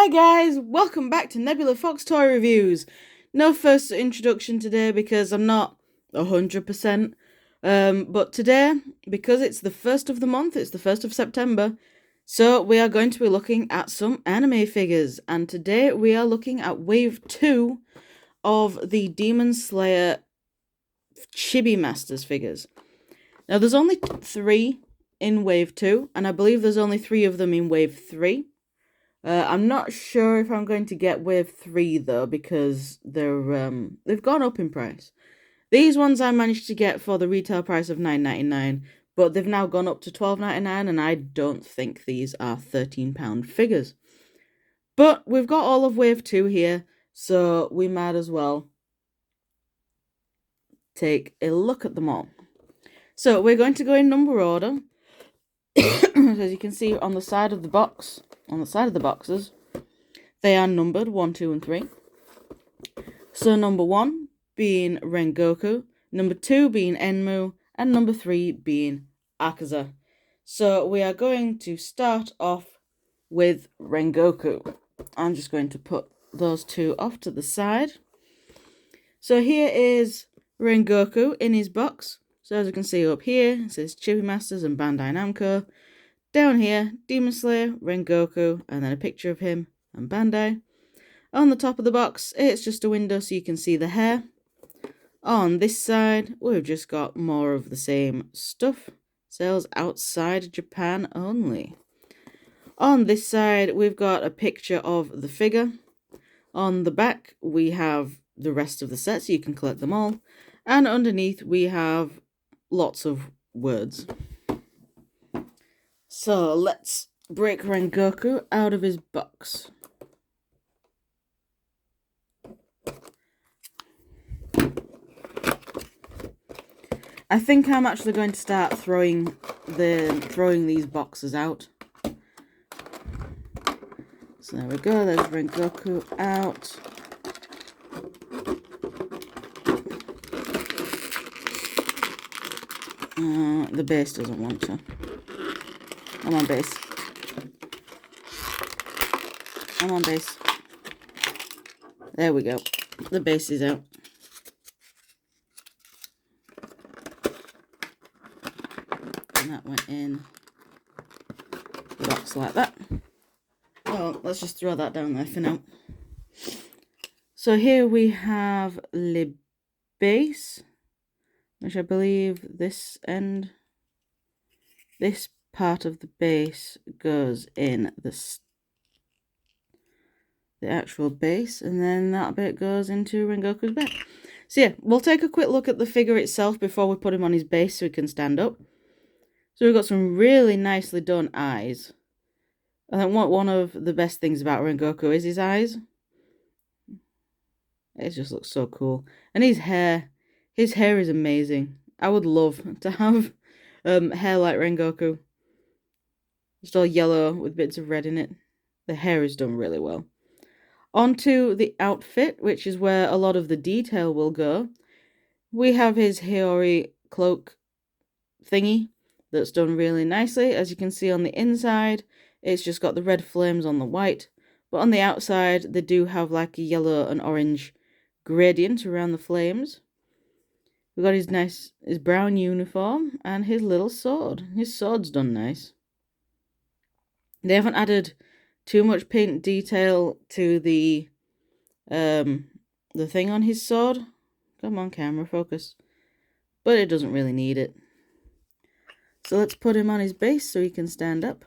Hi guys, welcome back to Nebula Fox Toy Reviews. No first introduction today because I'm not 100%. But today, because it's the 1st of the month, it's the 1st of September, so we are going to be looking at some anime figures. And today we are looking at Wave 2 of the Demon Slayer Chibi Masters figures. Now there's only 3 in Wave 2, and I believe there's only 3 of them in Wave 3. I'm not sure if I'm going to get Wave 3 though, because they've gone up in price. These ones I managed to get for the retail price of $9.99, but they've now gone up to $12.99, and I don't think these are £13 figures. But we've got all of Wave 2 here, so we might as well take a look at them all. So we're going to go in number order. As you can see on the side of the box, on the side of the boxes, they are numbered 1, 2, and 3. So number 1 being Rengoku, number 2 being Enmu, and number 3 being Akaza. So we are going to start off with Rengoku. I'm just going to put those two off to the side. So here is Rengoku in his box. So as you can see up here, it says Chibi Masters and Bandai Namco. Down here, Demon Slayer, Rengoku, and then a picture of him and Bandai. On the top of the box, it's just a window so you can see the hair. On this side, we've just got more of the same stuff. Sales outside Japan only. On this side, we've got a picture of the figure. On the back, we have the rest of the set so you can collect them all. And underneath, we have lots of words. So let's break Rengoku out of his box. I think I'm actually going to start throwing these boxes out. So there we go, there's Rengoku out. The base doesn't want to. Come on, base. Come on, base. There we go. The base is out. And that went in the box like that. Well, let's just throw that down there for now. So here we have the base, which I believe this part of the base goes in the actual base, and then that bit goes into Rengoku's back. So yeah, we'll take a quick look at the figure itself before we put him on his base so he can stand up. So we've got some really nicely done eyes. I think one of the best things about Rengoku is his eyes. It just looks so cool. And his hair is amazing. I would love to have hair like Rengoku. Just all yellow with bits of red in it. The hair is done really well. Onto the outfit, which is where a lot of the detail will go. We have his Hiyori cloak thingy that's done really nicely. As you can see on the inside, it's just got the red flames on the white. But on the outside, they do have like a yellow and orange gradient around the flames. We've got his brown uniform and his little sword. His sword's done nice. They haven't added too much paint detail to the thing on his sword. Come on, camera, focus. But it doesn't really need it. So let's put him on his base so he can stand up.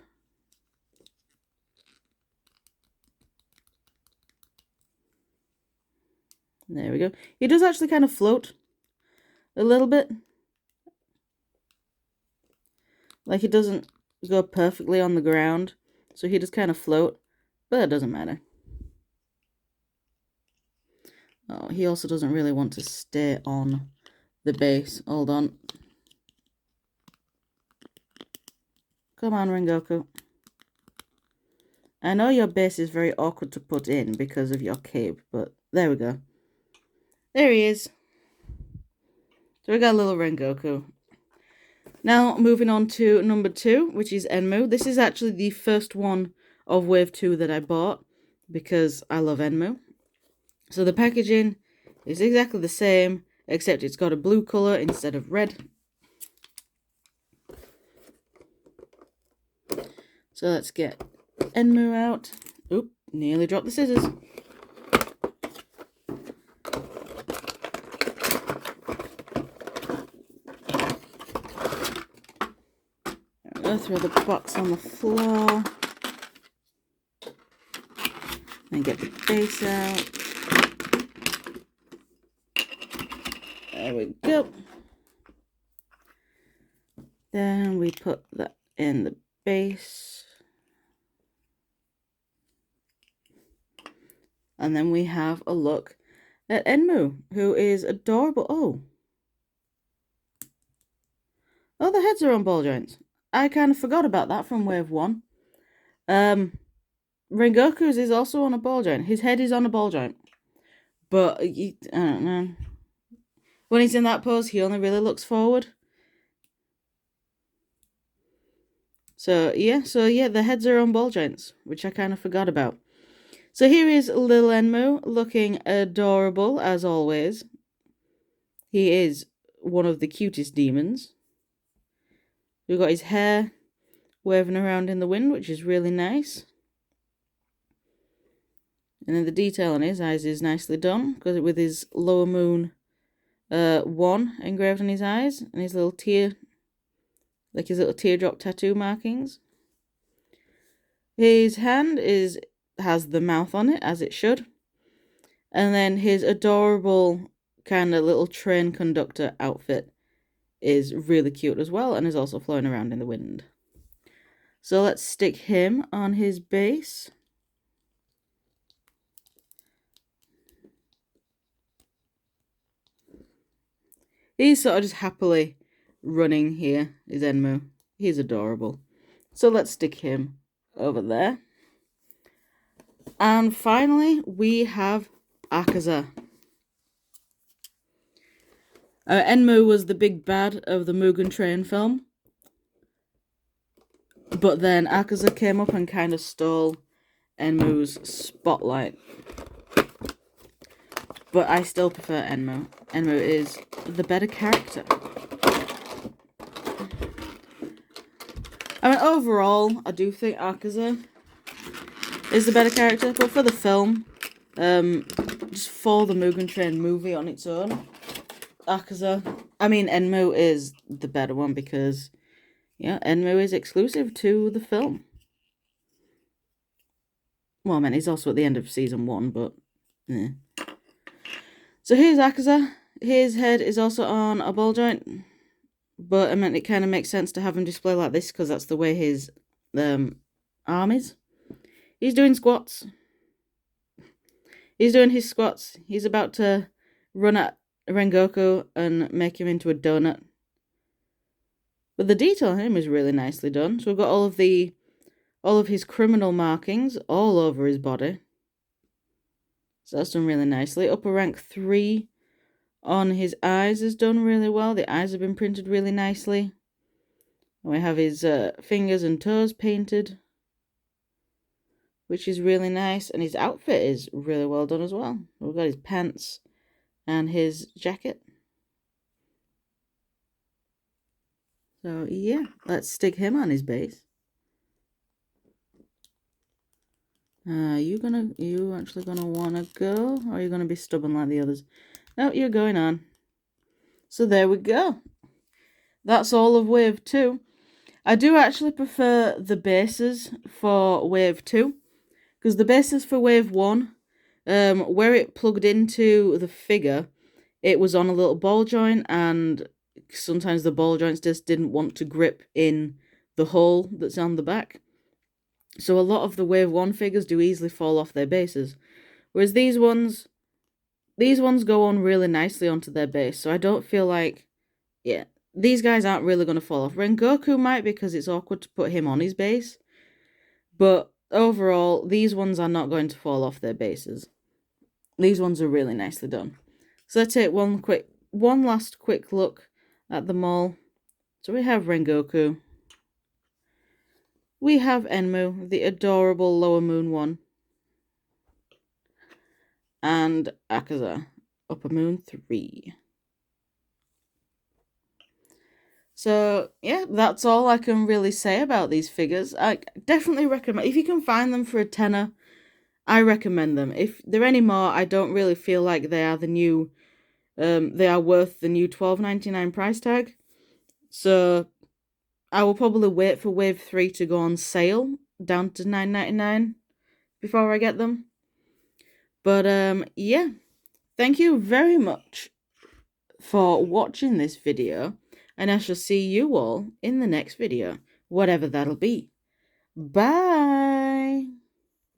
There we go. He does actually kind of float a little bit. Like, he doesn't go perfectly on the ground, so he just kind of float, but it doesn't matter. Oh, he also doesn't really want to stay on the base. Hold on. Come on, Rengoku. I know your base is very awkward to put in because of your cape, but there we go. There he is. So we got a little Rengoku. Now, moving on to number 2, which is Enmu. This is actually the first one of Wave 2 that I bought. because I love Enmu. So the packaging is exactly the same, except it's got a blue colour instead of red. So let's get Enmu out. Oop, nearly dropped the scissors. I'm going to throw the box on the floor. And get the base out. There we go. Then we put that in the base. And then we have a look at Enmu, who is adorable. Oh, the heads are on ball joints. I kind of forgot about that from Wave 1. Rengoku's is also on a ball joint. His head is on a ball joint. But, I don't know. When he's in that pose, he only really looks forward. So yeah, the heads are on ball joints, which I kind of forgot about. So here is little Enmu, looking adorable as always. He is one of the cutest demons. We've got his hair waving around in the wind, which is really nice. And then the detail on his eyes is nicely done, because with his lower moon 1 engraved on his eyes, and his little like his little teardrop tattoo markings. His hand has the mouth on it, as it should. And then his adorable kind of little train conductor outfit is really cute as well, and is also flowing around in the wind. So let's stick him on his base. He's sort of just happily running here, is Enmu. He's adorable. So let's stick him over there. And finally, we have Akaza. Enmu was the big bad of the Mugen Train film. But then Akaza came up and kind of stole Enmu's spotlight. But I still prefer Enmu. Enmu is the better character. I mean, overall, I do think Akaza is the better character. But for the film, just for the Mugen Train movie on its own, Enmu is the better one because, yeah, Enmu is exclusive to the film. Well, I mean, he's also at the end of season 1, but, yeah. So here's Akaza. His head is also on a ball joint, but I mean, it kind of makes sense to have him display like this because that's the way his arm is. He's doing squats. He's doing his squats. He's about to run at Rengoku and make him into a donut. But the detail on him is really nicely done. So we've got all of his criminal markings all over his body. So that's done really nicely. Upper rank 3 on his eyes is done really well. The eyes have been printed really nicely. And we have his fingers and toes painted, which is really nice. And his outfit is really well done as well. We've got his pants and his jacket. So yeah, let's stick him on his base. You actually gonna wanna go, or are you gonna be stubborn like the others? No, you're going on. So there we go. That's all of Wave 2. I do actually prefer the bases for Wave 2, because the bases for Wave 1, where it plugged into the figure, it was on a little ball joint, and sometimes the ball joints just didn't want to grip in the hole that's on the back. So a lot of the Wave 1 figures do easily fall off their bases. Whereas these ones go on really nicely onto their base. So I don't feel like, yeah, these guys aren't really going to fall off. Rengoku might, because it's awkward to put him on his base. But overall, these ones are not going to fall off their bases. These ones are really nicely done. So let's take one last quick look at them all. So we have Rengoku. We have Enmu, the adorable lower moon one. and Akaza, Upper Moon 3. So, yeah, that's all I can really say about these figures. I definitely recommend, if you can find them for a tenner, I recommend them. If they're any more, I don't really feel like they are the new, they are worth the new $12.99 price tag. So, I will probably wait for Wave 3 to go on sale down to $9.99 before I get them. But, yeah, thank you very much for watching this video, and I shall see you all in the next video, whatever that'll be. Bye!